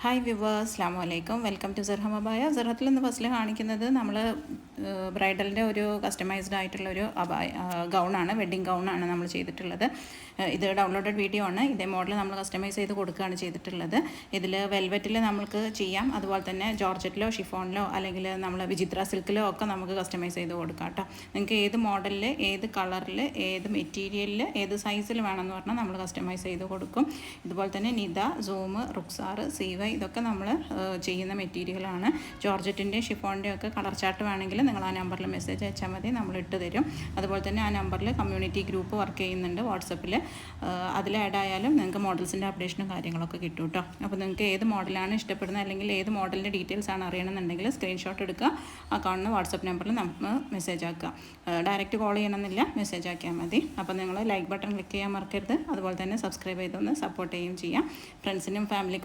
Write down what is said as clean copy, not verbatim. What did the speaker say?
Hi viewers, അസ്സലാമു അലൈക്കും. Welcome to സർഹം അബായ. സർഹത്തിൽ നിന്ന് ഫസ്റ്റിൽ കാണിക്കുന്നത് നമ്മൾ ബ്രൈഡലിൻ്റെ ഒരു കസ്റ്റമൈസ്ഡ് ആയിട്ടുള്ളൊരു ഗൗണാണ്, വെഡ്ഡിങ് ഗൗണാണ് നമ്മൾ ചെയ്തിട്ടുള്ളത്. ഇത് ഡൗൺലോഡഡ് വീഡിയോ ആണ്. ഇതേ മോഡൽ നമ്മൾ കസ്റ്റമൈസ് ചെയ്ത് കൊടുക്കുകയാണ് ചെയ്തിട്ടുള്ളത്. ഇതിൽ വെൽവെറ്റിൽ നമുക്ക് ചെയ്യാം, അതുപോലെ തന്നെ ജോർജറ്റിലോ ഷിഫോണിലോ അല്ലെങ്കിൽ നമ്മൾ വിചിത്ര സിൽക്കിലോ ഒക്കെ നമുക്ക് കസ്റ്റമൈസ് ചെയ്ത് കൊടുക്കാം കേട്ടോ. നിങ്ങൾക്ക് ഏത് മോഡലിൽ, ഏത് കളറിൽ, ഏത് മെറ്റീരിയലിൽ, ഏത് സൈസിൽ വേണമെന്ന് പറഞ്ഞാൽ നമ്മൾ കസ്റ്റമൈസ് ചെയ്ത് കൊടുക്കും. ഇതുപോലെ തന്നെ നിദ, സൂം, റുക്സാർ, സീവ ഇതൊക്കെ നമ്മൾ ചെയ്യുന്ന മെറ്റീരിയലാണ്. ജോർജറ്റിൻ്റെ ഷിഫോണിൻ്റെ ഒക്കെ കളർ ചാർട്ട് വേണമെങ്കിൽ നിങ്ങൾ ആ നമ്പറിൽ മെസ്സേജ് അയച്ചാൽ മതി, നമ്മൾ ഇട്ട് തരും. അതുപോലെ തന്നെ ആ നമ്പറിൽ കമ്മ്യൂണിറ്റി ഗ്രൂപ്പ് വർക്ക് ചെയ്യുന്നുണ്ട് വാട്സപ്പിൽ. അതിൽ ആഡ് ആയാലും നിങ്ങൾക്ക് മോഡൽസിൻ്റെ അപ്ഡേഷനും കാര്യങ്ങളൊക്കെ കിട്ടും കേട്ടോ. അപ്പോൾ നിങ്ങൾക്ക് ഏത് മോഡലാണ് ഇഷ്ടപ്പെടുന്നത് അല്ലെങ്കിൽ ഏത് മോഡലിൻ്റെ ഡീറ്റെയിൽസ് ആണ് അറിയണമെന്നുണ്ടെങ്കിൽ സ്ക്രീൻഷോട്ട് എടുക്കുക, ആ കാണുന്ന വാട്സപ്പ് നമ്പറിൽ നമുക്ക് മെസ്സേജ് ആക്കുക. ഡയറക്റ്റ് കോൾ ചെയ്യണമെന്നില്ല, മെസ്സേജ് ആക്കിയാൽ മതി. അപ്പോൾ നിങ്ങൾ ലൈക്ക് ബട്ടൺ ക്ലിക്ക് ചെയ്യാൻ മറക്കരുത്. അതുപോലെ തന്നെ സബ്സ്ക്രൈബ് ചെയ്തൊന്ന് സപ്പോർട്ട് ചെയ്യുകയും ചെയ്യാം. ഫ്രണ്ട്സിനും ഫാമിലിക്കും